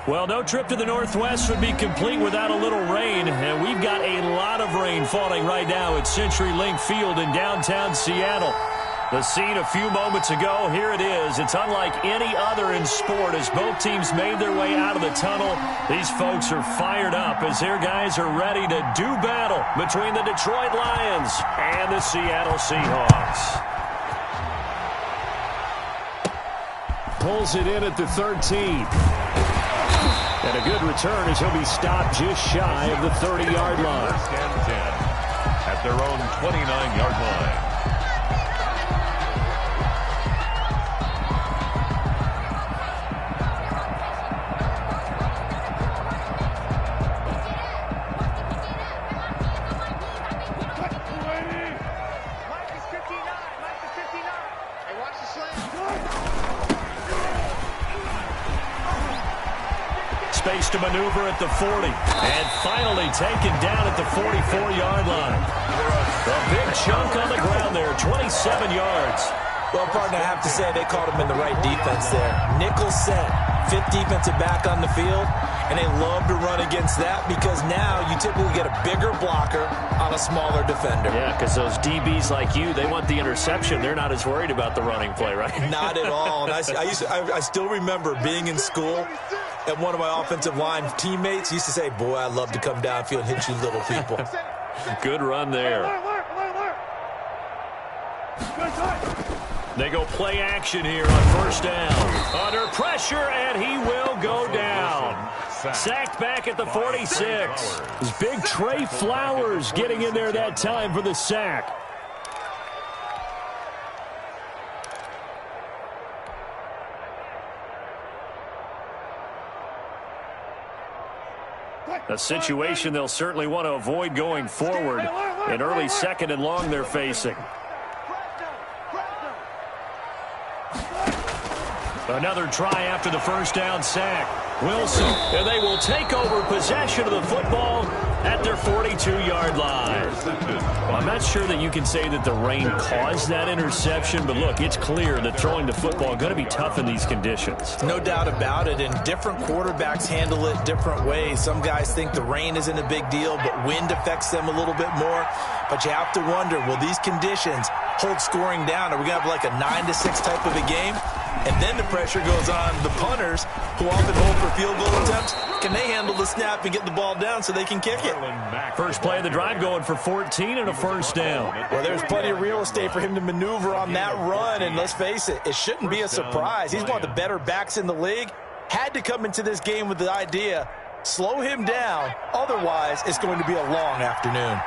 Well, no trip to the Northwest would be complete without a little rain, and we've got a lot of rain falling right now at CenturyLink Field in downtown Seattle. The scene a few moments ago, here it is. It's unlike any other in sport as both teams made their way out of the tunnel. These folks are fired up as their guys are ready to do battle between the Detroit Lions and the Seattle Seahawks. Pulls it in at the 13. And a good return as he'll be stopped just shy of the 30-yard line. First and 10 at their own 29-yard line. Space to maneuver at the 40. And finally taken down at the 44-yard line. A big chunk on the ground there, 27 yards. Well, partner, I have to say they caught him in the right defense there. Nickel set, fifth defensive back on the field, and they love to run against that because now you typically get a bigger blocker on a smaller defender. Yeah, because those DBs like you, they want the interception. They're not as worried about the running play, right? Not at all. And I still remember being in school, and one of my offensive line teammates used to say, boy, I love to come downfield and hit you little people. Good run there. They go play action here on first down. Under pressure, and he will go down. Sacked back at the 46. It's big Trey Flowers getting in there that time for the sack. A situation they'll certainly want to avoid going forward. An early second and long they're facing. Another try after the first down sack. Wilson, and they will take over possession of the football at their 42-yard line. I'm not sure that you can say that the rain caused that interception, but look, it's clear that throwing the football is going to be tough in these conditions. No doubt about it, and different quarterbacks handle it different ways. Some guys think the rain isn't a big deal, but wind affects them a little bit more. But you have to wonder, will these conditions hold scoring down? Are we going to have like a 9-6 type of a game? And then the pressure goes on the punters, who often hold for field goal attempts. Can they handle the snap and get the ball down so they can kick it? First play of the drive going for 14 and a first down. Well, there's plenty of real estate for him to maneuver on that run. And let's face it, it shouldn't be a surprise. He's one of the better backs in the league. Had to come into this game with the idea, slow him down. Otherwise, it's going to be a long afternoon.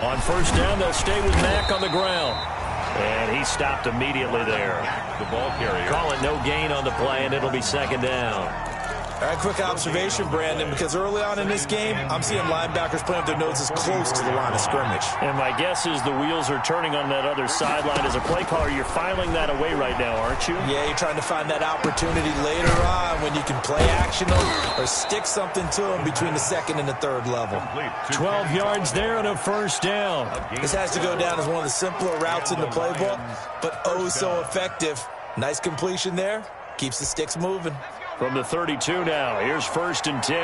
On first down, they'll stay with Mack on the ground. And he stopped immediately there. The ball carrier. Call it no gain on the play, and it'll be second down. All right, quick observation, Brandon, because early on in this game, I'm seeing linebackers playing with their noses close to the line of scrimmage. And my guess is the wheels are turning on that other sideline. As a play caller, you're filing that away right now, aren't you? Yeah, you're trying to find that opportunity later on when you can play action or stick something to them between the second and the third level. 12 yards there and a first down. This has to go down as one of the simpler routes in the playbook, but oh so effective. Nice completion there. Keeps the sticks moving. From the 32 now, here's first and 10.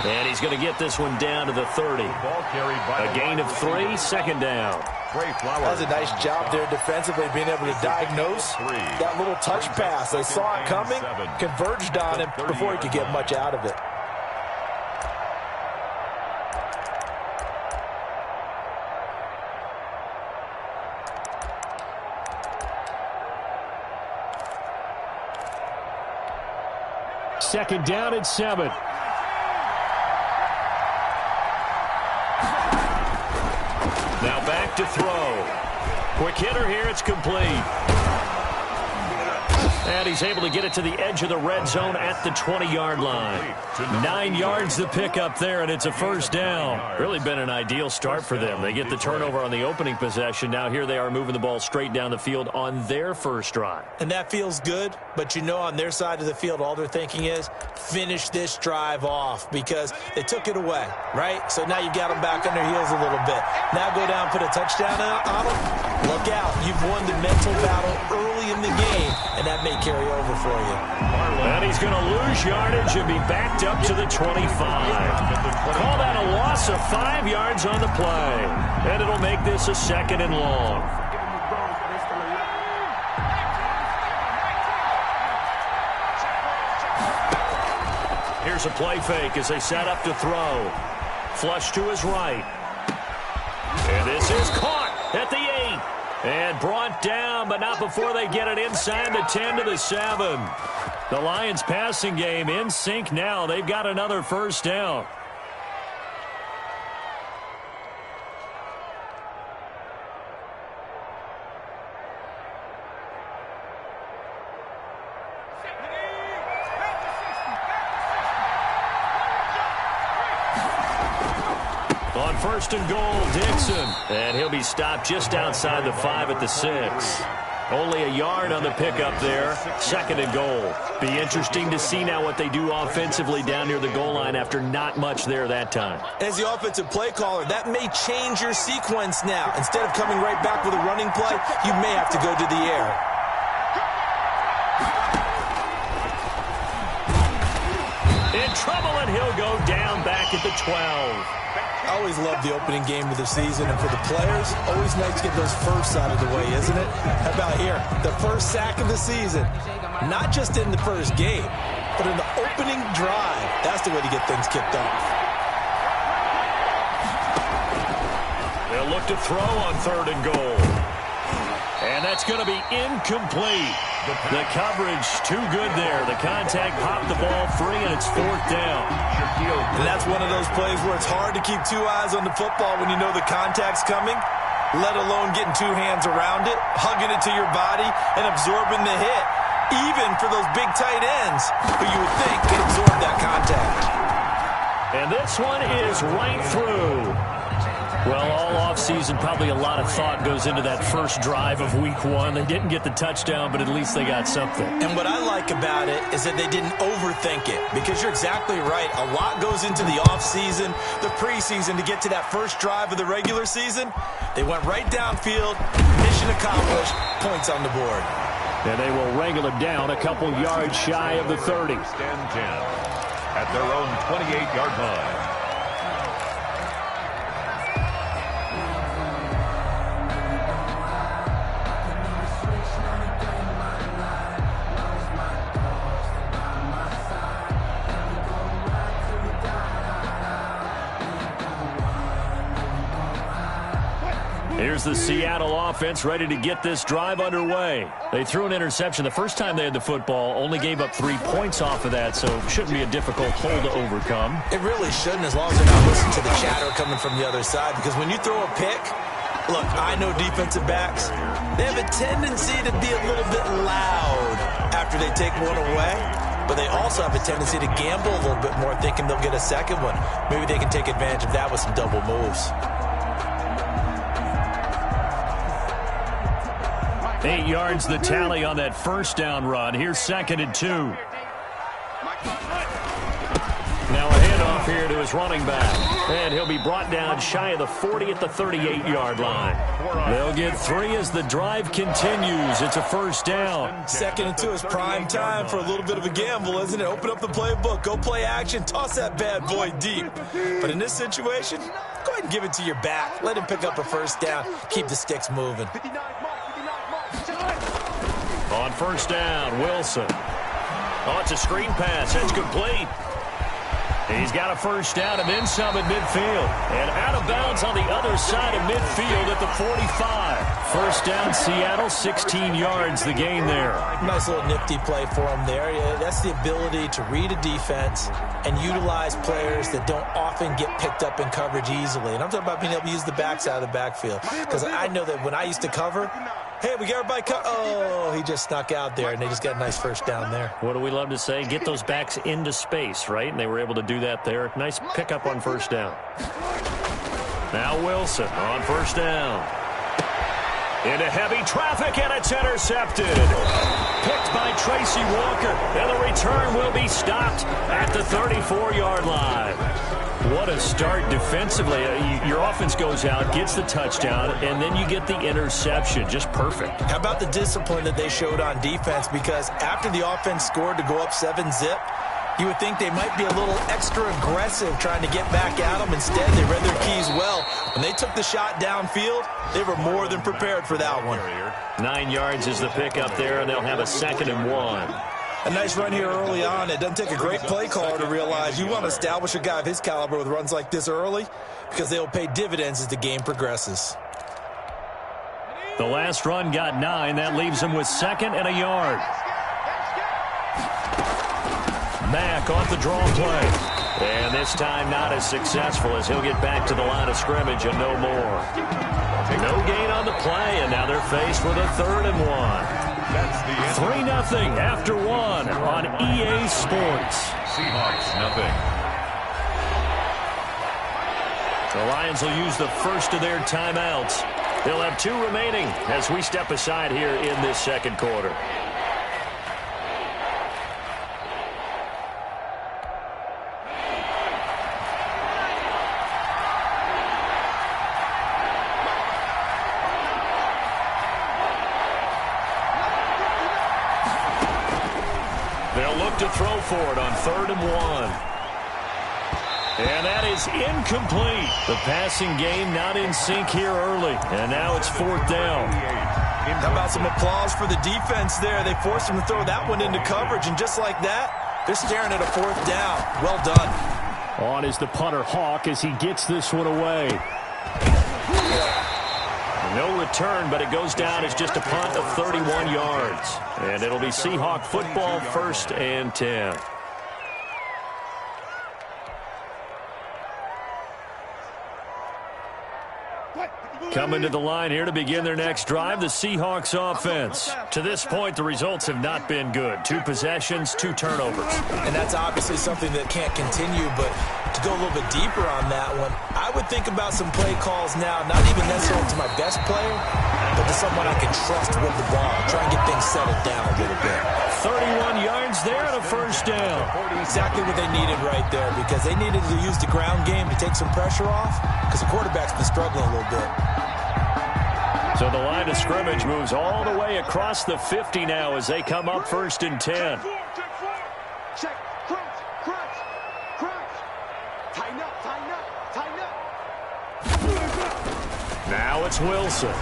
And he's going to get this one down to the 30. A gain of 3, second down. That was a nice job there defensively, being able to diagnose that little touch pass. They saw it coming, converged on him before he could get much out of it. Second down and 7. Now back to throw. Quick hitter here, it's complete. And he's able to get it to the edge of the red zone at the 20-yard line. 9 yards to pick up there, and it's a first down. Really been an ideal start for them. They get the turnover on the opening possession. Now here they are moving the ball straight down the field on their first drive. And that feels good, but you know on their side of the field, all they're thinking is finish this drive off because they took it away, right? So now you've got them back on their heels a little bit. Now go down, put a touchdown on them. Look out. You've won the mental battle early in the game, and that may carry over for you. And he's going to lose yardage and be backed up to the 25. Call that a loss of 5 yards on the play. And it'll make this a second and long. Here's a play fake as they set up to throw. Flush to his right. And this is caught at the 8. And brought down, but not before they get it inside the 10 to the 7. The Lions passing game in sync now. They've got another first down. On first and goal, Dixon. And he'll be stopped just outside the 5 at the 6. Only a yard on the pickup there. Second and goal. Be interesting to see now what they do offensively down near the goal line after not much there that time. As the offensive play caller, that may change your sequence now. Instead of coming right back with a running play, you may have to go to the air. In trouble, and he'll go down back at the 12. I always love the opening game of the season, and for the players, always nice to get those firsts out of the way, isn't it? How about here? The first sack of the season. Not just in the first game, but in the opening drive. That's the way to get things kicked off. They'll look to throw on third and goal. And that's going to be incomplete. The coverage too good there. The contact popped the ball free, and it's fourth down. And that's one of those plays where it's hard to keep 2 eyes on the football when you know the contact's coming, let alone getting 2 hands around it, hugging it to your body, and absorbing the hit, even for those big tight ends who you would think could absorb that contact. And this one is right through. Well, all offseason, probably a lot of thought goes into that first drive of week 1. They didn't get the touchdown, but at least they got something. And what I like about it is that they didn't overthink it, because you're exactly right. A lot goes into the offseason, the preseason, to get to that first drive of the regular season. They went right downfield, mission accomplished, points on the board. And they will wrangle it down a couple yards shy of the 30. Stand 10 at their own 28-yard line. Here's the Seattle offense ready to get this drive underway. They threw an interception the first time they had the football, only gave up 3 points off of that, so shouldn't be a difficult hole to overcome. It really shouldn't, as long as they're not listening to the chatter coming from the other side, because when you throw a pick, look, I know defensive backs, they have a tendency to be a little bit loud after they take one away, but they also have a tendency to gamble a little bit more, thinking they'll get a second one. Maybe they can take advantage of that with some double moves. 8 yards the tally on that first down run. Here's second and 2. Now a handoff here to his running back. And he'll be brought down shy of the 40 at the 38-yard line. They'll get 3 as the drive continues. It's a first down. Second and 2 is prime time for a little bit of a gamble, isn't it? Open up the playbook, go play action, toss that bad boy deep. But in this situation, go ahead and give it to your back. Let him pick up a first down. Keep the sticks moving. On first down, Wilson. Oh, it's a screen pass. That's complete. He's got a first down and then some at midfield. And out of bounds on the other side of midfield at the 45. First down, Seattle, 16 yards the gain there. Nice little nifty play for him there. Yeah, that's the ability to read a defense and utilize players that don't often get picked up in coverage easily. And I'm talking about being able to use the backs out of the backfield. Because I know that when I used to cover, Hey, we got everybody cut. Oh, he just snuck out there, and they just got a nice first down there. What do we love to say? Get those backs into space, right? And they were able to do that there. Nice pickup on first down. Now Wilson on first down. Into heavy traffic, and it's intercepted. Picked by Tracy Walker, and the return will be stopped at the 34-yard line. What a start defensively. Your offense goes out, gets the touchdown, and then you get the interception. Just perfect. How about the discipline that they showed on defense? Because after the offense scored to go up 7-zip, you would think they might be a little extra aggressive trying to get back at them. Instead, they read their keys well. When they took the shot downfield, they were more than prepared for that one. 9 yards is the pickup there, and they'll have a 2nd and 1. A nice run here early on. It doesn't take a great play caller to realize you want to establish a guy of his caliber with runs like this early because they will pay dividends as the game progresses. The last run got 9. That leaves him with 2nd and a yard. Mack off the draw play. And this time not as successful as he'll get back to the line of scrimmage and no more. No gain on the play, and now they're faced with a 3rd and 1. 3-0 after 1 on EA Sports. Seahawks, nothing. The Lions will use the first of their timeouts. They'll have 2 remaining as we step aside here in this second quarter. To throw for it on 3rd and 1. And that is incomplete. The passing game not in sync here early. And now it's 4th down. How about some applause for the defense there? They forced him to throw that one into coverage, and just like that, they're staring at a 4th down. Well done. On is the punter Hawk as he gets this one away. No return, but it goes down as just a punt of 31 yards. And it'll be Seahawk football, 1st and 10. Coming to the line here to begin their next drive, the Seahawks offense. To this point, the results have not been good. 2 possessions, 2 turnovers. And that's obviously something that can't continue, but to go a little bit deeper on that one, I would think about some play calls now, not even necessarily to my best player, but to someone I can trust with the ball. Try and get things settled down a little bit. 31 yards there and a 1st down. Exactly what they needed right there, because they needed to use the ground game to take some pressure off, because the quarterback's been struggling a little bit. So the line of scrimmage moves all the way across the 50 now as they come up 1st and 10. Now it's Wilson.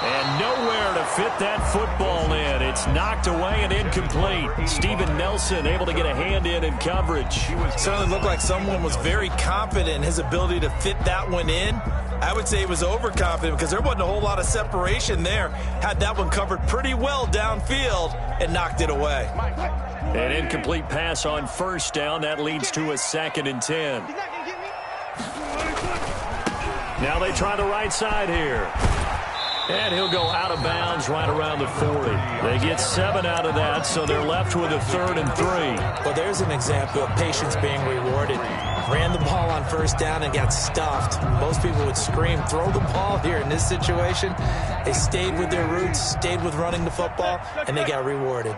And nowhere to fit that football in. It's knocked away and incomplete. Steven Nelson able to get a hand in coverage. Certainly looked like someone was very confident in his ability to fit that one in. I would say he was overconfident because there wasn't a whole lot of separation there. Had that one covered pretty well downfield and knocked it away. An incomplete pass on 1st down. That leads to a 2nd and 10. Now they try the right side here. And he'll go out of bounds right around the 40. They get 7 out of that, so they're left with a 3rd and 3. Well, there's an example of patience being rewarded. Ran the ball on 1st down and got stuffed. Most people would scream, throw the ball here. In this situation, they stayed with their roots, stayed with running the football, and they got rewarded.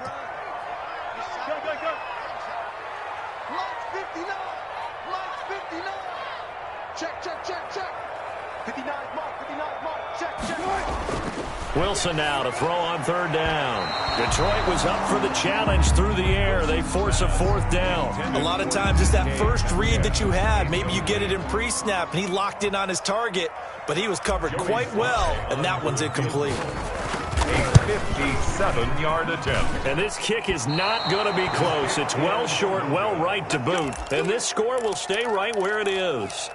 Wilson now to throw on 3rd down. Detroit was up for the challenge through the air. They force a 4th down. A lot of times just that first read that you had, maybe you get it in pre-snap, and he locked in on his target, but he was covered quite well, and that one's incomplete. A 57-yard attempt. And this kick is not going to be close. It's well short, well right to boot. And this score will stay right where it is.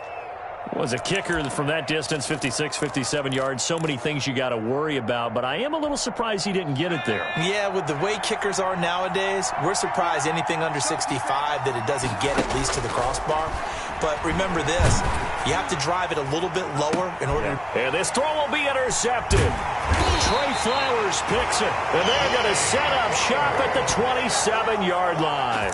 Was a kicker from that distance, 56, 57 yards. So many things you got to worry about, but I am a little surprised he didn't get it there. Yeah, with the way kickers are nowadays, we're surprised anything under 65 that it doesn't get at least to the crossbar. But remember this, you have to drive it a little bit lower in order. And this throw will be intercepted. Trey Flowers picks it, and they're going to set up shop at the 27-yard line.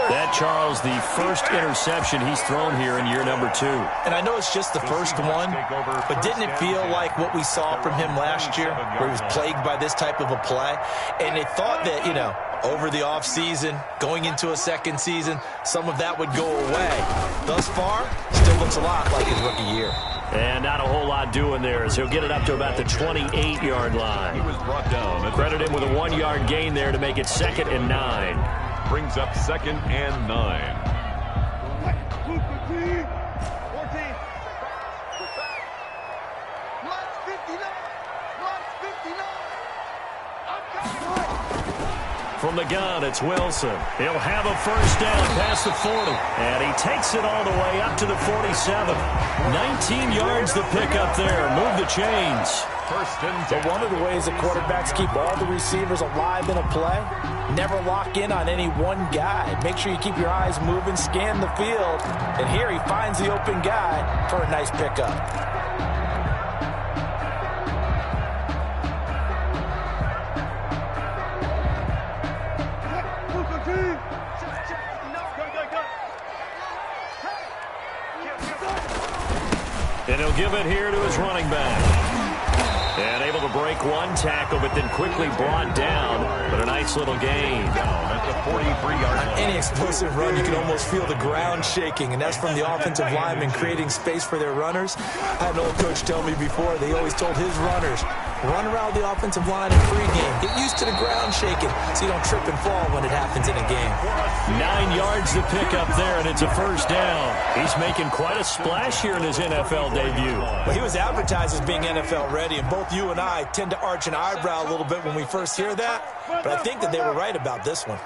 That, Charles, the first interception he's thrown here in year number 2. And I know it's just the first one, but didn't it feel like what we saw from him last year, where he was plagued by this type of a play? And they thought that, you know, over the offseason, going into a second season, some of that would go away. Thus far, still looks a lot like his rookie year. And not a whole lot doing there as he'll get it up to about the 28-yard line. He was brought down. Credit him with a 1-yard gain there to make it 2nd and 9. Brings up 2nd and 9. From the gun, it's Wilson. He'll have a first down past the 40. And he takes it all the way up to the 47. 19 yards to pick up there. Move the chains. First and 10. But one of the ways that quarterbacks keep all the receivers alive in a play, never lock in on any one guy. Make sure you keep your eyes moving, scan the field. And here he finds the open guy for a nice pickup. And he'll give it here to his running back. And able to break one tackle, but then quickly brought down. But a nice little gain. Down at the 43-yard line. Any explosive run, you can almost feel the ground shaking, and that's from the offensive linemen creating space for their runners. I had an old coach tell me before, they always told his runners, run around the offensive line in pregame. Get used to the ground shaking so you don't trip and fall when it happens in a game. 9 yards to pick up there, and it's a first down. He's making quite a splash here in his NFL debut. Well, he was advertised as being NFL ready, and both you and I tend to arch an eyebrow a little bit when we first hear that, but I think that they were right about this one.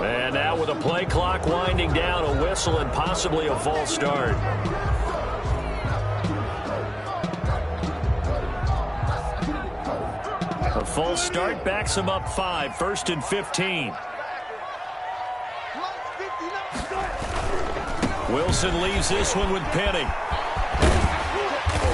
And now with a play clock winding down, a whistle and possibly a false start. A false start backs him up 5, 1st and 15. Wilson leaves this one with Penny.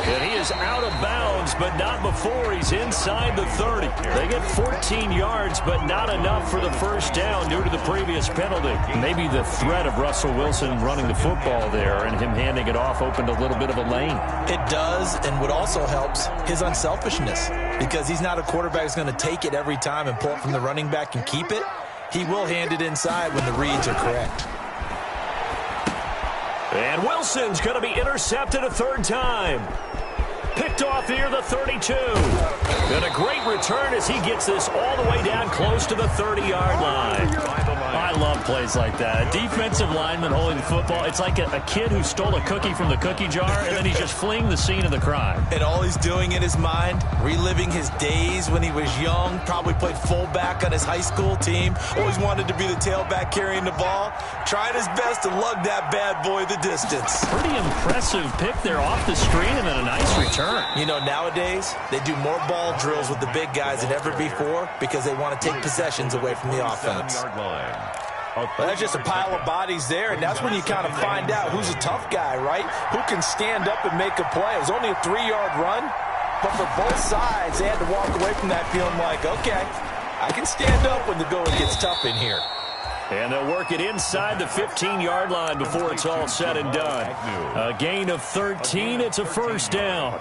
And he is out of bounds, but not before he's inside the 30. They get 14 yards, but not enough for the first down due to the previous penalty. Maybe the threat of Russell Wilson running the football there and him handing it off opened a little bit of a lane. It does, and what also helps, his unselfishness. Because he's not a quarterback who's going to take it every time and pull it from the running back and keep it. He will hand it inside when the reads are correct. And Wilson's going to be intercepted a 3rd time. Picked off near the 32. And a great return as he gets this all the way down close to the 30-yard line. I love plays like that. A defensive lineman holding the football. It's like a kid who stole a cookie from the cookie jar, and then he's just fleeing the scene of the crime. And all he's doing in his mind, reliving his days when he was young, probably played fullback on his high school team, always wanted to be the tailback carrying the ball, trying his best to lug that bad boy the distance. Pretty impressive pick there off the screen and then a nice return. You know, nowadays, they do more ball drills with the big guys than ever before because they want to take possessions away from the offense. Well, that's just a pile of bodies there, and that's when you kind of find out who's a tough guy, right? Who can stand up and make a play. It was only a 3-yard run, but for both sides, they had to walk away from that feeling like, okay, I can stand up when the going gets tough in here. And they'll work it inside the 15-yard line before it's all said and done. A gain of 13, it's a first down.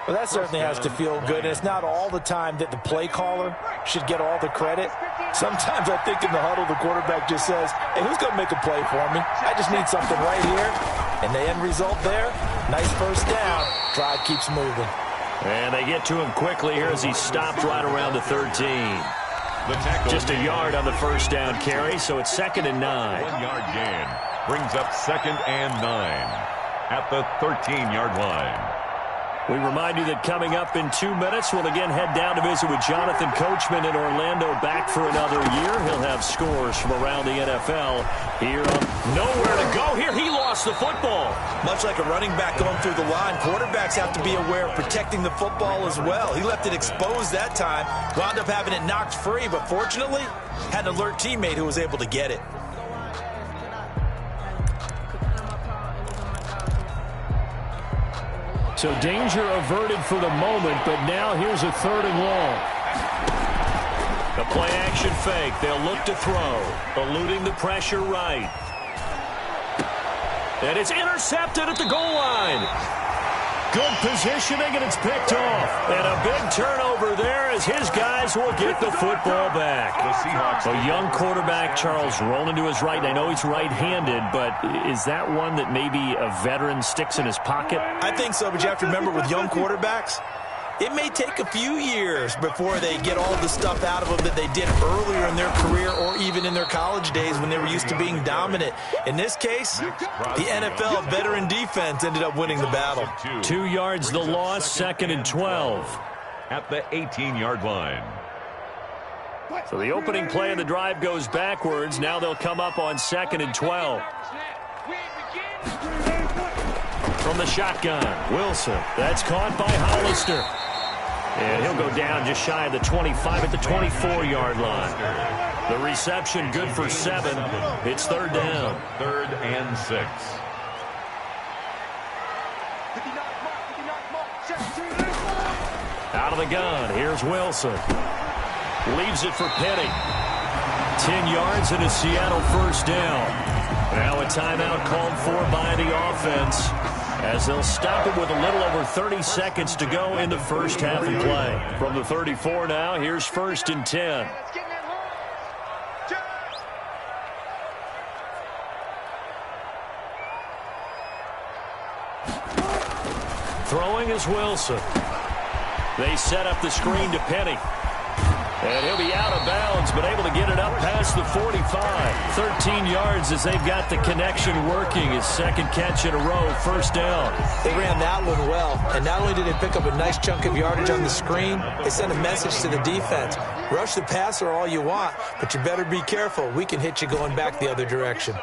Well, that certainly has to feel good. And it's not all the time that the play caller should get all the credit. Sometimes I think in the huddle, the quarterback just says, hey, who's going to make a play for me? I just need something right here. And the end result there, nice first down. Drive keeps moving. And they get to him quickly here as he stopped right around the 13. Just a yard on the first down carry, so it's 2nd and 9. 1-yard gain brings up 2nd and 9 at the 13-yard line. We remind you that coming up in 2 minutes, we'll again head down to visit with Jonathan Coachman in Orlando, back for another year. He'll have scores from around the NFL here. Nowhere to go here. He lost the football. Much like a running back going through the line, quarterbacks have to be aware of protecting the football as well. He left it exposed that time, wound up having it knocked free, but fortunately, had an alert teammate who was able to get it. So danger averted for the moment, but now here's a 3rd and long. The play action fake. They'll look to throw. Eluding the pressure right. And it's intercepted at the goal line. Good positioning, and it's picked off. And a big turnover there as his guys will get the football back. A young quarterback, Charles, rolling to his right. And I know he's right-handed, but is that one that maybe a veteran sticks in his pocket? I think so, but you have to remember with young quarterbacks, it may take a few years before they get all the stuff out of them that they did earlier in their career or even in their college days when they were used to being dominant. In this case, the NFL veteran defense ended up winning the battle. 2 yards the loss, 2nd and 12. At the 18-yard line. So the opening play of the drive goes backwards. Now they'll come up on 2nd and 12. From the shotgun, Wilson. That's caught by Hollister. And he'll go down just shy of the 25 at the 24-yard line. The reception good for 7. It's 3rd down. 3rd and 6. Out of the gun, here's Wilson. Leaves it for Penny. 10 yards and a Seattle 1st down. Now a timeout called for by the offense, as they'll stop it with a little over 30 seconds to go in the first half of play. From the 34 now, here's 1st and 10. Throwing is Wilson. They set up the screen to Penny. And he'll be out of bounds, but able to get it up past the 45. 13 yards as they've got the connection working. His 2nd catch in a row, 1st down. They ran that one well, and not only did they pick up a nice chunk of yardage on the screen, they sent a message to the defense. Rush the passer all you want, but you better be careful. We can hit you going back the other direction.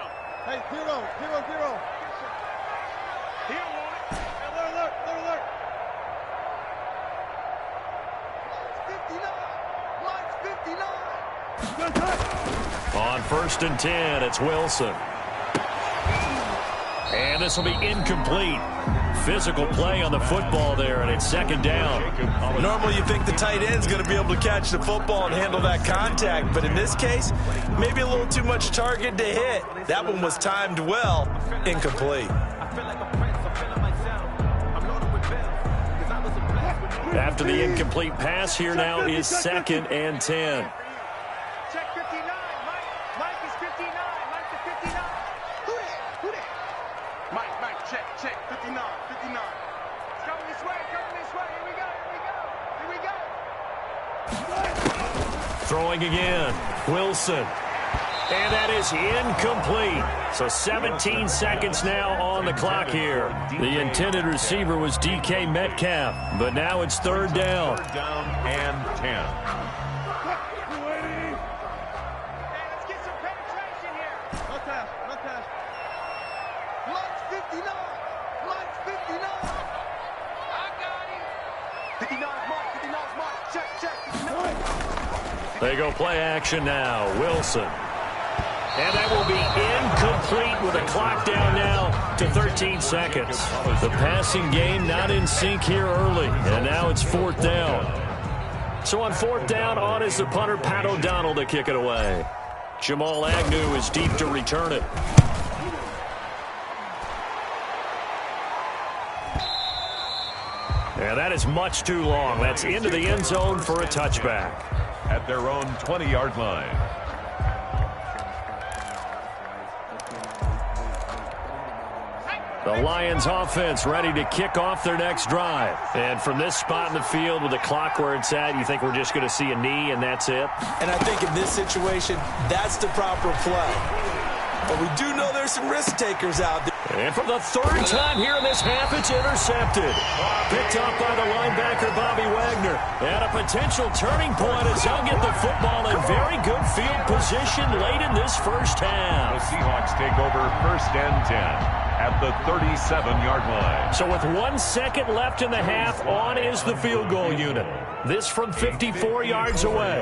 Hey, 0, 0, 0. On 1st and 10, it's Wilson. And this will be incomplete. Physical play on the football there, and it's 2nd down. Normally you think the tight end's going to be able to catch the football and handle that contact, but in this case, maybe a little too much target to hit. That one was timed well, incomplete. After the incomplete pass, here now is 2nd and 10. Check 59. Mike is 59. Mike is 59. Who that? Mike, check 59. 59. It's coming this way. Here we go. Throwing again, Wilson. And that is incomplete. So 17 seconds now on the clock here. The intended receiver was DK Metcalf, but now it's 3rd down. 3rd down and 10. Let's get some penetration here. No pass. Mike's 59. I got him. 59's Mike. Check. They go play action now. Wilson. And that will be incomplete with a clock down now to 13 seconds. The passing game not in sync here early, and now it's 4th down. So on 4th down, on is the punter, Pat O'Donnell, to kick it away. Jamal Agnew is deep to return it. And that is much too long. That's into the end zone for a touchback. At their own 20-yard line. The Lions offense ready to kick off their next drive. And from this spot in the field with the clock where it's at, you think we're just going to see a knee and that's it? And I think in this situation, that's the proper play. But we do know there's some risk takers out there. And for the third time here in this half, it's intercepted. Picked off by the linebacker, Bobby Wagner. And a potential turning point as he'll get the football in very good field position late in this first half. The Seahawks take over 1st and 10 at the 37-yard line. So with 1 second left in the half, on is the field goal unit. This from 54 yards away.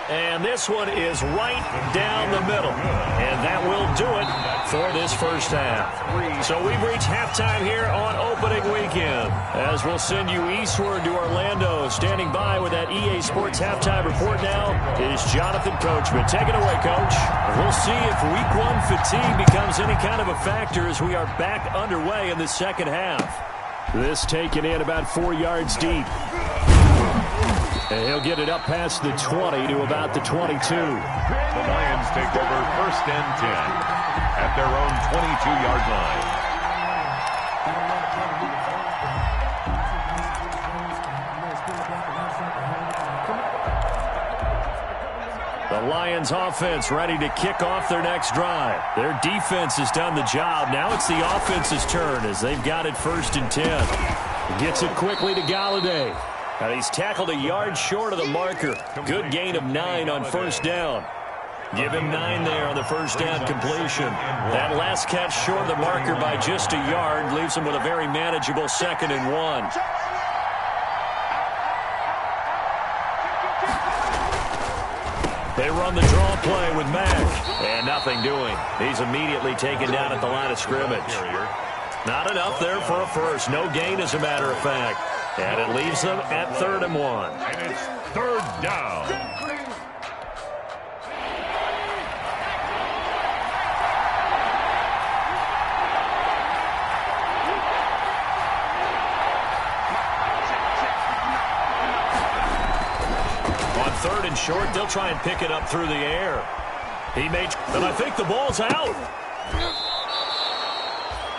And this one is right down the middle. And that will do it for this first half. So we've reached halftime here on opening weekend. As we'll send you eastward to Orlando. Standing by with that EA Sports halftime report now is Jonathan Coachman. Take it away, Coach. We'll see if week 1 fatigue becomes any kind of a factor as we are back underway in the second half. This taken in about 4 yards deep. And he'll get it up past the 20 to about the 22. The Lions take over 1st and 10 at their own 22-yard line. The Lions offense ready to kick off their next drive. Their defense has done the job. Now it's the offense's turn as they've got it 1st and 10. Gets it quickly to Galladay. And he's tackled a yard short of the marker. Good gain of 9 on 1st down. Give him 9 there on the 1st down completion. That last catch short of the marker by just a yard leaves him with a very manageable 2nd and 1. They run the draw play with Mack. And nothing doing. He's immediately taken down at the line of scrimmage. Not enough there for a first. No gain, as a matter of fact. And it leaves them at 3rd and 1. And it's 3rd down. On 3rd and short, they'll try and pick it up through the air. He made, and I think the ball's out.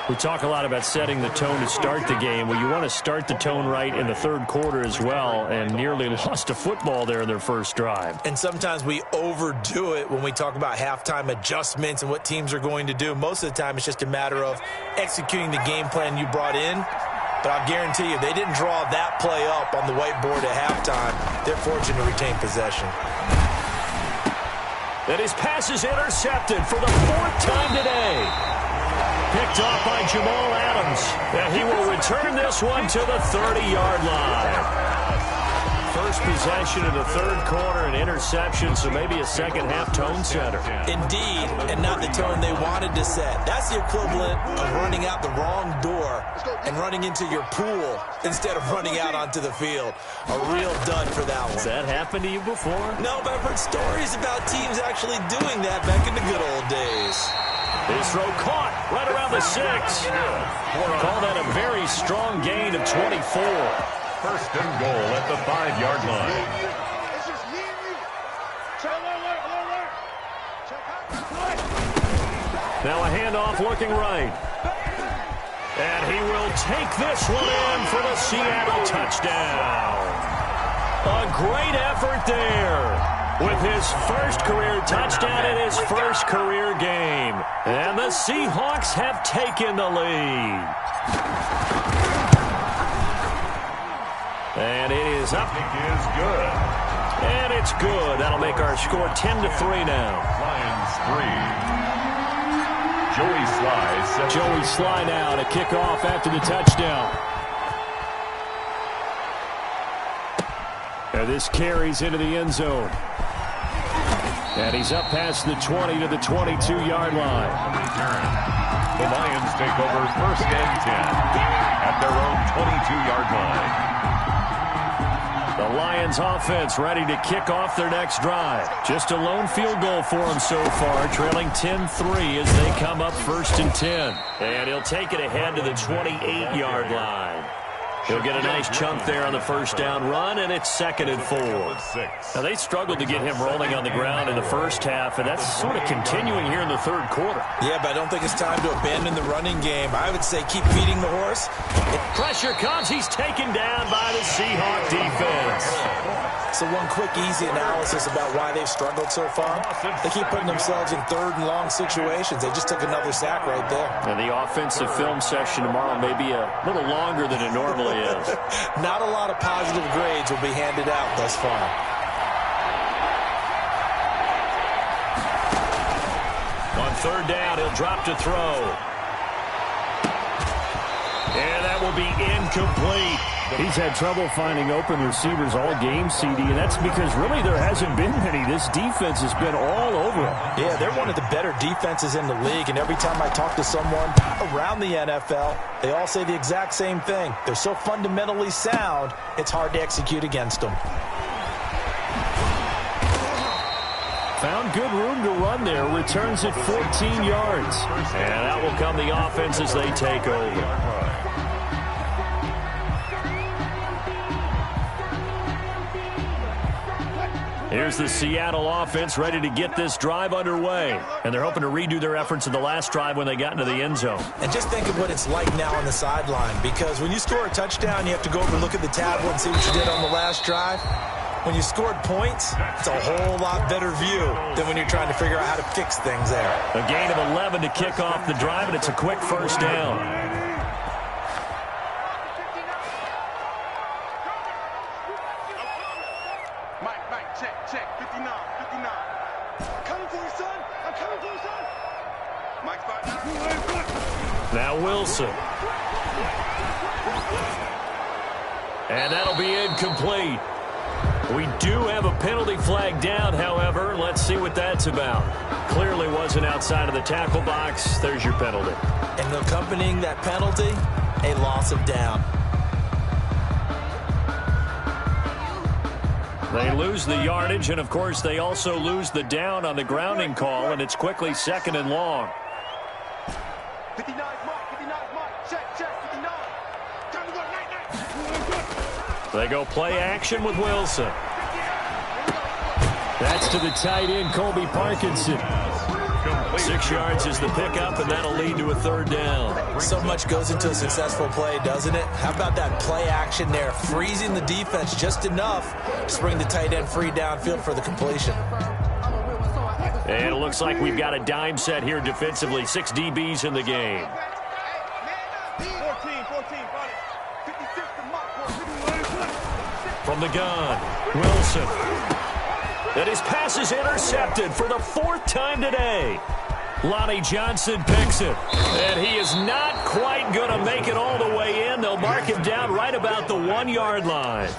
We talk a lot about setting the tone to start the game. Well, you want to start the tone right in the 3rd quarter as well, and nearly lost a football there in their first drive. And sometimes we overdo it when we talk about halftime adjustments and what teams are going to do. Most of the time, it's just a matter of executing the game plan you brought in. But I'll guarantee you, they didn't draw that play up on the whiteboard at halftime. They're fortunate to retain possession. And his pass is intercepted for the 4th time today. Picked off by Jamal Adams. And he will return this one to the 30-yard line. First possession of the 3rd quarter, an interception, so maybe a second-half tone setter. Indeed, and not the tone they wanted to set. That's the equivalent of running out the wrong door and running into your pool instead of running out onto the field. A real dud for that one. Has that happened to you before? No, but I've heard stories about teams actually doing that back in the good old days. His throw caught right around the 6. Call that a very strong gain of 24. 1st and goal at the 5-yard line. Now a handoff looking right. And he will take this one in for the Seattle touchdown. A great effort there. With his first career touchdown in his first career game. And the Seahawks have taken the lead. And it is up. It is good. And it's good. That'll make our score 10-3 now. Lions 3. Joey Sly. Joey Sly now to kick off after the touchdown. And this carries into the end zone. And he's up past the 20 to the 22-yard line. The Lions take over 1st and 10 at their own 22-yard line. The Lions offense ready to kick off their next drive. Just a lone field goal for them so far, trailing 10-3 as they come up 1st and 10. And he'll take it ahead to the 28-yard line. He'll get a nice chunk there on the 1st down run, and it's 2nd and 4. Now, they struggled to get him rolling on the ground in the first half, and that's sort of continuing here in the 3rd quarter. Yeah, but I don't think it's time to abandon the running game. I would say keep feeding the horse. Pressure comes. He's taken down by the Seahawk defense. So one quick, easy analysis about why they've struggled so far. They keep putting themselves in third and long situations. They just took another sack right there. And the offensive film session tomorrow may be a little longer than it normally is. Not a lot of positive grades will be handed out thus far. On third down, he'll drop to throw. And that will be incomplete. He's had trouble finding open receivers all game, CD, and that's because really there hasn't been many. This defense has been all over him. Yeah, they're one of the better defenses in the league, and every time I talk to someone around the NFL, they all say the exact same thing. They're so fundamentally sound, it's hard to execute against them. Found good room to run there. Returns at 14 yards. And out will come the offense as they take over. Here's the Seattle offense ready to get this drive underway. And they're hoping to redo their efforts in the last drive when they got into the end zone. And just think of what it's like now on the sideline, because when you score a touchdown, you have to go over and look at the tablet and see what you did on the last drive. When you scored points, it's a whole lot better view than when you're trying to figure out how to fix things there. A gain of 11 to kick off the drive, and it's a quick first down. Check, 59. Coming for you, son. I'm coming for you, son. Mike's back. Now Wilson. And that'll be incomplete. We do have a penalty flag down, however. Let's see what that's about. Clearly wasn't outside of the tackle box. There's your penalty. And accompanying that penalty, a loss of down. They lose the yardage, and, of course, they also lose the down on the grounding call, and it's quickly second and long. 59 Mike. Check, 59. Time to go, night. They go play action with Wilson. That's to the tight end, Colby Parkinson. 6 yards is the pickup, and that'll lead to a third down. So much goes into a successful play, doesn't it? How about that play action there, freezing the defense just enough to bring the tight end free downfield for the completion. And it looks like we've got a dime set here defensively. 6 DBs in the game. 14, got it. 56 to Mike. From the gun, Wilson. And his pass is intercepted for the 4th time today. Lonnie Johnson picks it. And he is not quite going to make it all the way in. They'll mark him down right about the 1-yard line.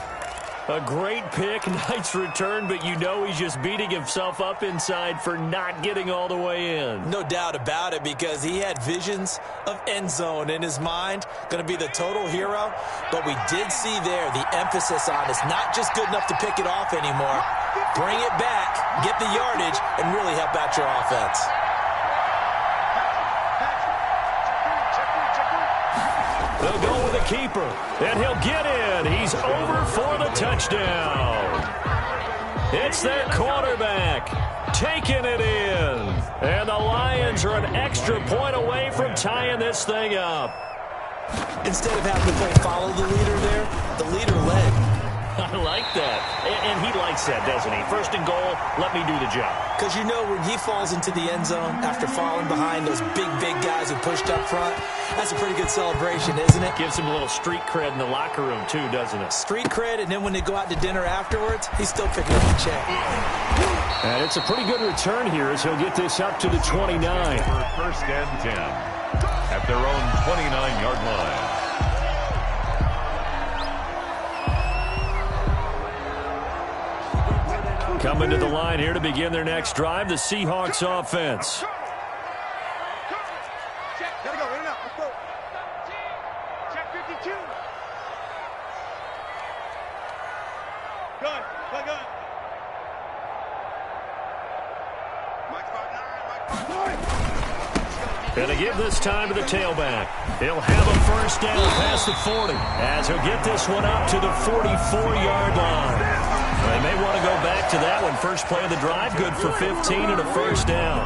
A great pick, nice return, but you know he's just beating himself up inside for not getting all the way in. No doubt about it, because he had visions of end zone in his mind. Going to be the total hero. But we did see there the emphasis on it's not just good enough to pick it off anymore. Bring it back, get the yardage, and really help out your offense. They'll go with a keeper, and he'll get in. He's over for the touchdown. It's their quarterback taking it in. And the Lions are an extra point away from tying this thing up. Instead of having to play follow the leader there, the leader led. I like that. And he likes that, doesn't he? First and goal, let me do the job. Because you know when he falls into the end zone after falling behind those big guys who pushed up front, that's a pretty good celebration, isn't it? Gives him a little street cred in the locker room, too, doesn't it? Street cred, and then when they go out to dinner afterwards, he's still picking up the check. And it's a pretty good return here as he'll get this up to the 29. First and 10 at their own 29-yard line. Coming to the line here to begin their next drive, the Seahawks offense. Gotta go, in and out. Let's go. Check 52. Gun. Mike's 5'9", Gonna give this time to the tailback. He'll have a first down past the 40 as he'll get this one up to the 44-yard line. They may want to go back to that one. First play of the drive, good for 15 and a first down.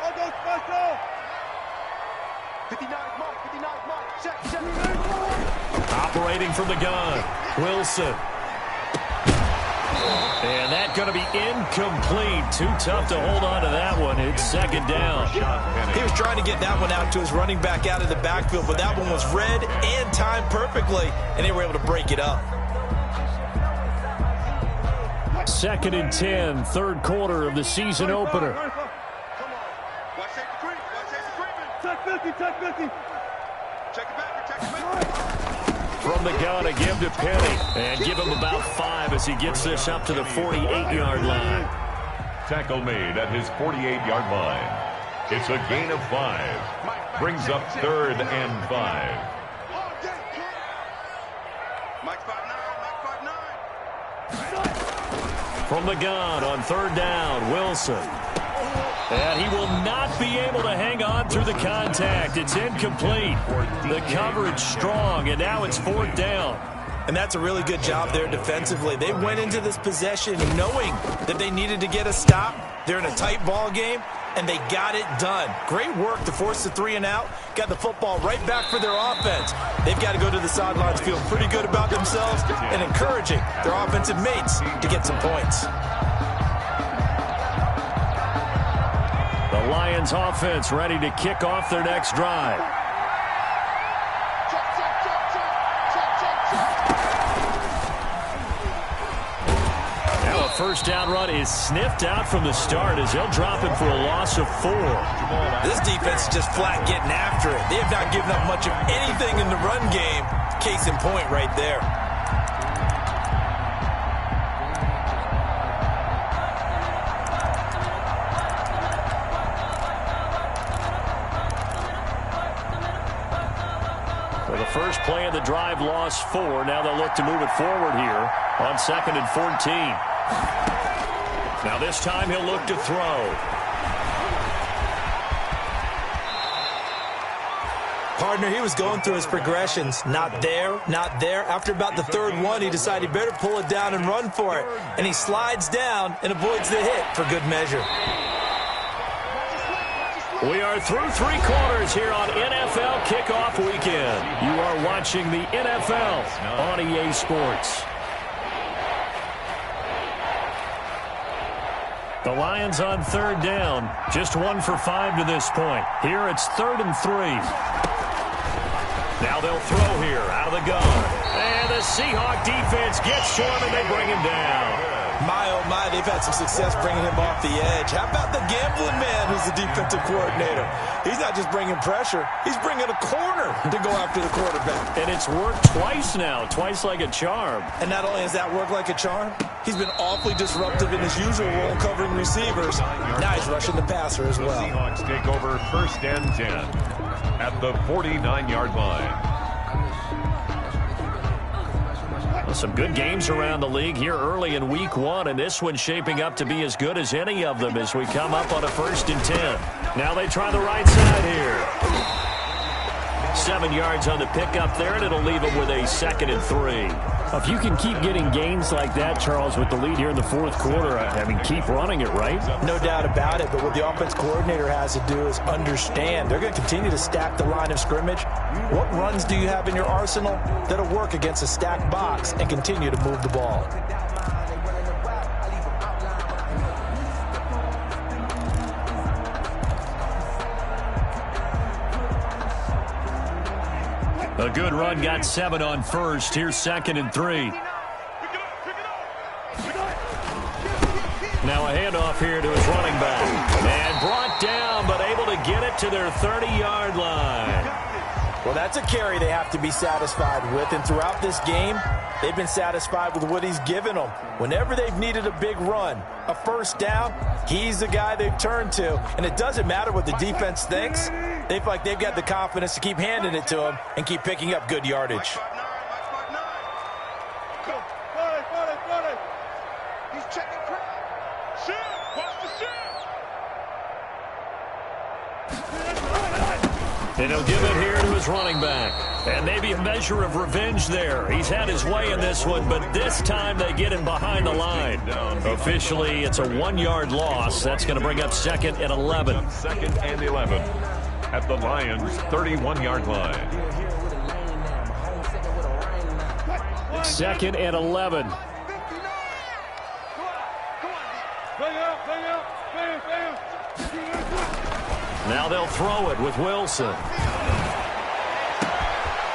All those 59, Mike, 59, Mike. Check. Operating from the gun, Wilson. And that's going to be incomplete. Too tough to hold on to that one. It's second down. He was trying to get that one out to his running back out of the backfield, but that one was read and timed perfectly, and they were able to break it up. Second and 10, third quarter of the season opener. Come on. Watch safety creep. Watch safety creeping. Check 50. Check it back. Check it back. From the gun, a give to Penny. And give him about 5 as he gets this up to the 48-yard line. Tackle made at his 48-yard line. It's a gain of 5. Brings up 3rd and 5. Mike 5'9", From the gun on 3rd down, Wilson. And he will not be able to hang on through the contact. It's incomplete. The coverage strong, and now it's 4th down. And that's a really good job there defensively. They went into this possession knowing that they needed to get a stop. They're in a tight ball game, and they got it done. Great work to force the 3 and out. Got the football right back for their offense. They've got to go to the sidelines feeling pretty good about themselves and encouraging their offensive mates to get some points. The Lions offense ready to kick off their next drive. Now a first down run is sniffed out from the start as they'll drop him for a loss of 4. This defense is just flat getting after it. They have not given up much of anything in the run game. Case in point right there. First play of the drive lost 4. Now they'll look to move it forward here on 2nd and 14. Now this time he'll look to throw. Partner, he was going through his progressions. Not there, not there. After about the 3rd one, he decided he better pull it down and run for it. And he slides down and avoids the hit for good measure. We are through 3 quarters here on NFL Kickoff Weekend. You are watching the NFL on EA Sports. The Lions on 3rd down. Just 1 for 5 to this point. Here it's 3rd and 3. Now they'll throw here out of the gun. And the Seahawk defense gets to him and they bring him down. My, oh my, they've had some success bringing him off the edge. How about the gambling man who's the defensive coordinator? He's not just bringing pressure. He's bringing a corner to go after the quarterback. And it's worked twice now, twice like a charm. And not only has that worked like a charm, he's been awfully disruptive in his usual role covering receivers. Now he's rushing the passer as well. The Seahawks take over 1st and 10 at the 49-yard line. Some good games around the league here early in week 1, and this one's shaping up to be as good as any of them as we come up on a 1st and 10. Now they try the right side here. 7 yards on the pickup there, and it'll leave them with a 2nd and 3. If you can keep getting gains like that, Charles, with the lead here in the 4th quarter, I mean, keep running it, right? No doubt about it, but what the offense coordinator has to do is understand. They're going to continue to stack the line of scrimmage. What runs do you have in your arsenal that'll work against a stacked box and continue to move the ball? A good run, got 7 on 1st. Here's 2nd and 3. Now a handoff here to his running back. And brought down, but able to get it to their 30-yard line. Well, that's a carry they have to be satisfied with. And throughout this game, they've been satisfied with what he's given them. Whenever they've needed a big run, a 1st down, he's the guy they've turned to. And it doesn't matter what the defense thinks. They feel like they've got the confidence to keep handing it to him and keep picking up good yardage. He's checking. Shift. Watch the shift. And he'll give it here to his running back. And maybe a measure of revenge there. He's had his way in this one, but this time they get him behind the line. Officially, it's a 1-yard loss. That's going to bring up 2nd and 11. 2nd and 11. at the Lions' 31-yard line. 2nd and 11. Now they'll throw it with Wilson.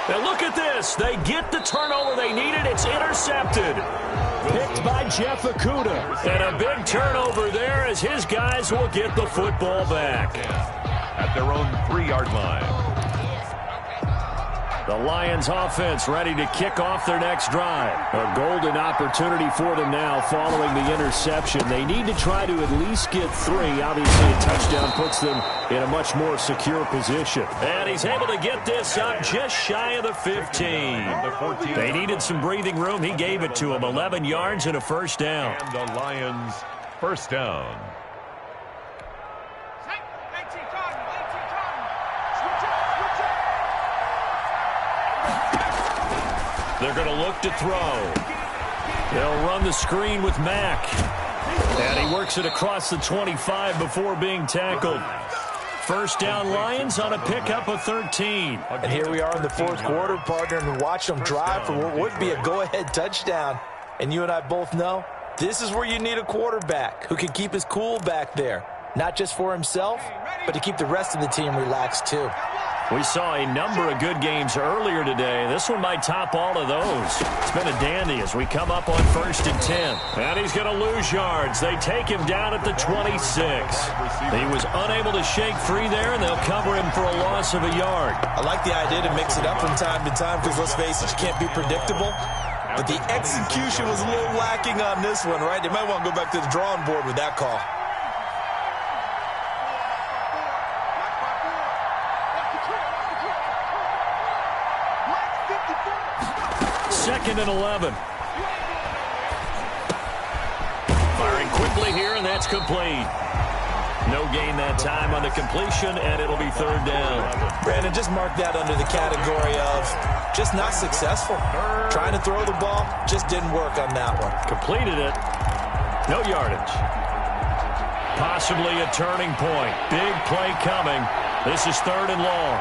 Now look at this. They get the turnover they needed. It's intercepted. Picked by Jeff Okudah. And a big turnover there as his guys will get the football back. At their own 3-yard line. The Lions offense ready to kick off their next drive. A golden opportunity for them now following the interception. They need to try to at least get 3. Obviously, a touchdown puts them in a much more secure position. And he's able to get this up just shy of the 15. They needed some breathing room. He gave it to them. 11 yards and a first down. And the Lions first down. They're going to look to throw. They'll run the screen with Mack. And he works it across the 25 before being tackled. First down Lions on a pickup of 13. And here we are in the 4th quarter, partner, and watch them drive for what would be a go-ahead touchdown. And you and I both know this is where you need a quarterback who can keep his cool back there. Not just for himself, but to keep the rest of the team relaxed too. We saw a number of good games earlier today. This one might top all of those. It's been a dandy as we come up on 1st and 10. And he's going to lose yards. They take him down at the 26. He was unable to shake free there, and they'll cover him for a loss of a yard. I like the idea to mix it up from time to time because, let's face it, you can't be predictable. But the execution was a little lacking on this one, right? They might want to go back to the drawing board with that call. 2nd and 11. Firing quickly here, and that's complete. No gain that time on the completion, and it'll be 3rd down. Brandon, just mark that under the category of just not successful. Trying to throw the ball just didn't work on that one. Completed it. No yardage. Possibly a turning point. Big play coming. This is 3rd and long.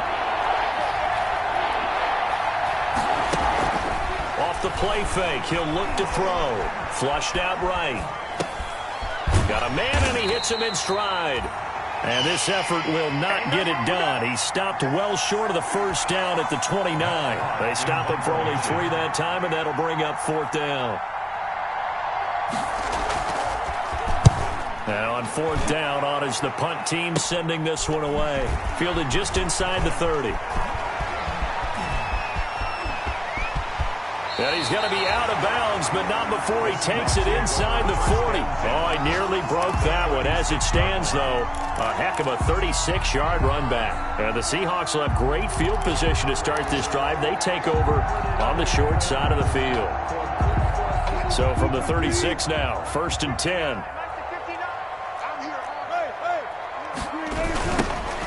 Off the play fake, he'll look to throw. Flushed out right. Got a man, and he hits him in stride. And this effort will not get it done. He stopped well short of the first down at the 29. They stop him for only 3 that time, and that'll bring up 4th down. Now on 4th down, on is the punt team sending this one away. Fielded just inside the 30. And he's going to be out of bounds, but not before he takes it inside the 40. Oh, he nearly broke that one. As it stands, though, a heck of a 36-yard run back. And the Seahawks will have great field position to start this drive. They take over on the short side of the field. So from the 36 now, 1st and 10.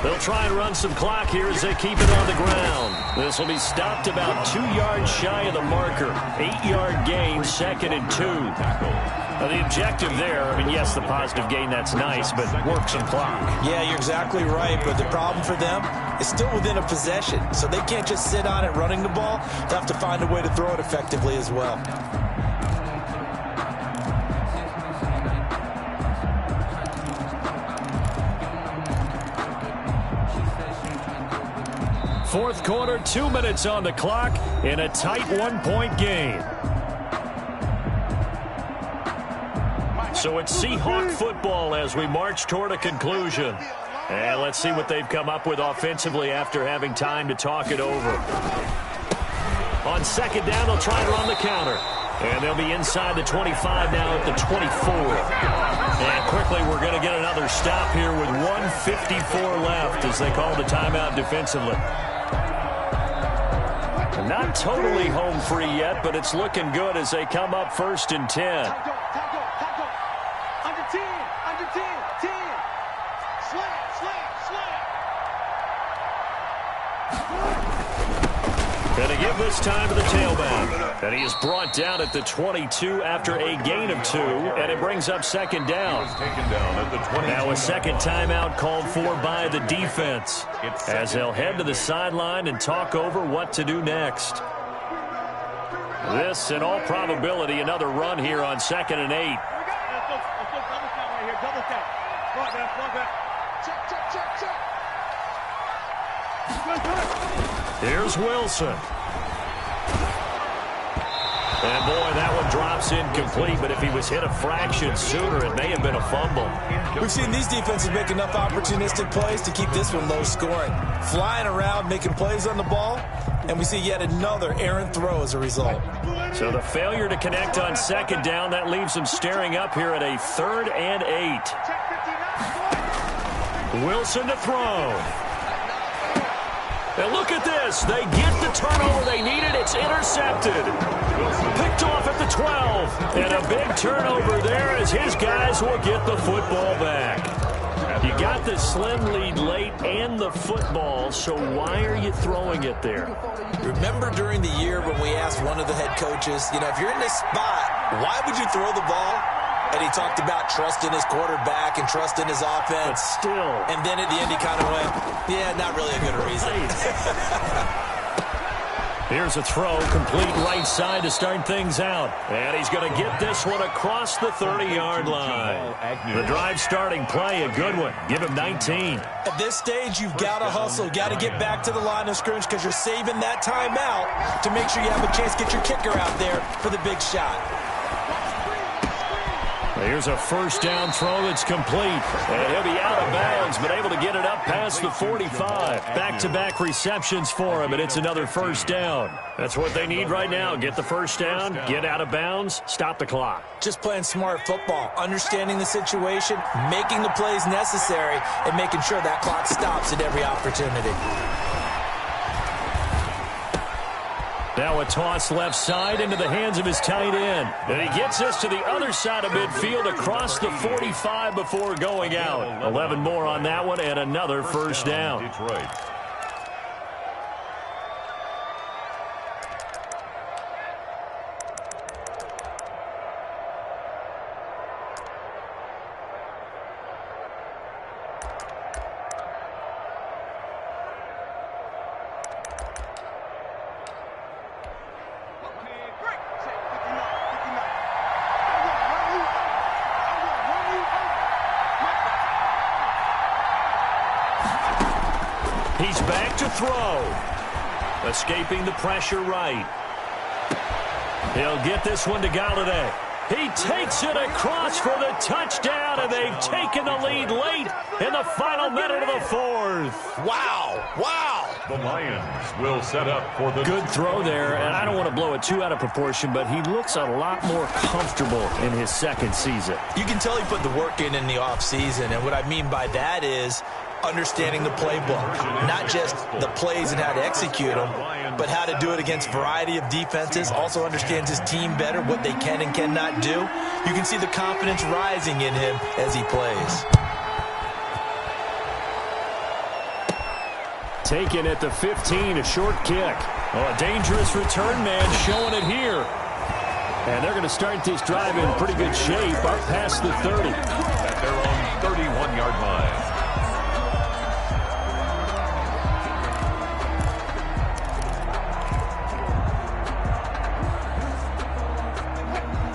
They'll try and run some clock here as they keep it on the ground. This will be stopped about 2 yards shy of the marker. 8-yard gain, 2nd and 2. Now, the objective there, I mean, yes, the positive gain, that's nice, but work some clock. Yeah, you're exactly right, but the problem for them is still within a possession, so they can't just sit on it running the ball. They'll have to find a way to throw it effectively as well. Fourth quarter, 2 minutes on the clock in a tight 1-point game. So it's Seahawk football as we march toward a conclusion. And let's see what they've come up with offensively after having time to talk it over. On 2nd down, they'll try and run the counter. And they'll be inside the 25 now at the 24. And quickly, we're going to get another stop here with 1:54 left as they call the timeout defensively. Not totally home free yet, but it's looking good as they come up 1st and 10. Under 10, 10. Slam. And to give this time to the tailback. And he is brought down at the 22 after a gain of 2, and it brings up second down. Now a second timeout called for by the defense as they'll head to the sideline and talk over what to do next. This, in all probability, another run here on 2nd and 8. Here's Wilson. And, boy, that one drops incomplete, but if he was hit a fraction sooner, it may have been a fumble. We've seen these defenses make enough opportunistic plays to keep this one low scoring. Flying around, making plays on the ball, and we see yet another errant throw as a result. So the failure to connect on 2nd down, that leaves them staring up here at a 3rd and 8. Wilson to throw. And look at this. They get the turnover they needed. It's intercepted. Picked off at the 12. And a big turnover there as his guys will get the football back. You got the slim lead late and the football, so why are you throwing it there? Remember during the year when we asked one of the head coaches, if you're in this spot, why would you throw the ball? And he talked about trusting his quarterback and trusting his offense. But still. And then at the end he kind of went, yeah, not really a good reason. Here's a throw, complete right side to start things out. And he's going to get this one across the 30-yard line. The drive starting play, a good one. Give him 19. At this stage, you've got to hustle. Got to get back to the line of scrimmage because you're saving that timeout to make sure you have a chance to get your kicker out there for the big shot. Here's a first down throw that's complete. And he'll be out of bounds, but able to get it up past the 45. Back-to-back receptions for him, and it's another first down. That's what they need right now. Get the first down, get out of bounds, stop the clock. Just playing smart football, understanding the situation, making the plays necessary, and making sure that clock stops at every opportunity. Now a toss left side into the hands of his tight end. And he gets this to the other side of midfield across the 45 before going out. 11 more on that one and another first down. Detroit. He's back to throw. Escaping the pressure right. He'll get this one to Galladay. He takes it across for the touchdown, and they've taken the lead late in the final minute of the 4th. Wow. Wow. The Lions will set up for the... Good throw there, and I don't want to blow it too out of proportion, but he looks a lot more comfortable in his second season. You can tell he put the work in the offseason, and what I mean by that is understanding the playbook, not just the plays and how to execute them, but how to do it against a variety of defenses, also understands his team better, what they can and cannot do. You can see the confidence rising in him as he plays. Taken at the 15, a short kick. Oh, a dangerous return man showing it here. And they're going to start this drive in pretty good shape up past the 30. At their own 31-yard line.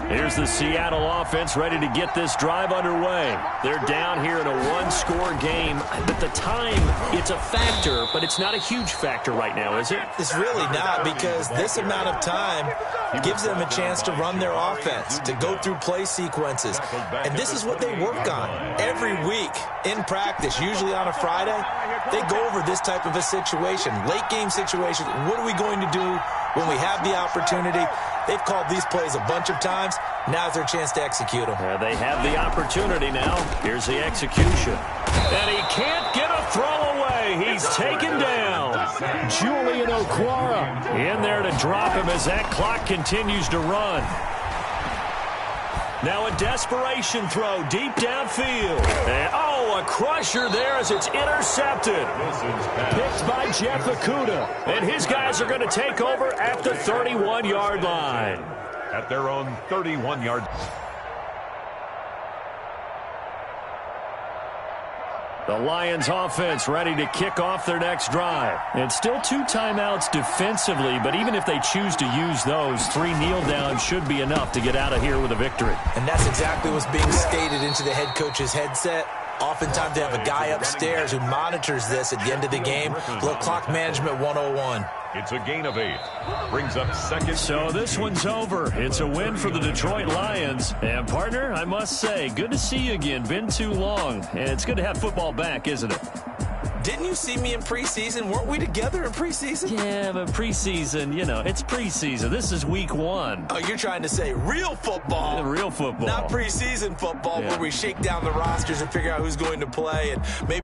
Here's the Seattle offense ready to get this drive underway. They're down here in a one-score game. At the time, it's a factor, but it's not a huge factor right now, is it? It's really not, because this amount of time gives them a chance to run their offense, to go through play sequences. And this is what they work on every week in practice, usually on a Friday. They go over this type of a situation, late-game situation. What are we going to do when we have the opportunity? They've called these plays a bunch of times. Now's their chance to execute them. They have the opportunity now. Here's the execution. And he can't get a throw away. He's taken down. Julian Okwara in there to drop him as that clock continues to run. Now a desperation throw deep downfield. And, oh, Oh, a crusher there as it's intercepted. Picked by Jeff Okudah. And his guys are going to take over at the 31-yard line. At their own 31-yard. The Lions offense ready to kick off their next drive. And still 2 timeouts defensively, but even if they choose to use those, 3 kneel downs should be enough to get out of here with a victory. And that's exactly what's being stated into the head coach's headset. Oftentimes they have a guy upstairs who monitors this at the end of the game. A little clock management 101. It's a gain of 8. Brings up second. So this one's over. It's a win for the Detroit Lions. And, partner, I must say, good to see you again. Been too long. And it's good to have football back, isn't it? Didn't you see me in preseason? Weren't we together in preseason? Yeah, but preseason, you know, it's preseason. This is week 1. Oh, you're trying to say real football. Real football. Not preseason football where we shake down the rosters and figure out who's going to play and maybe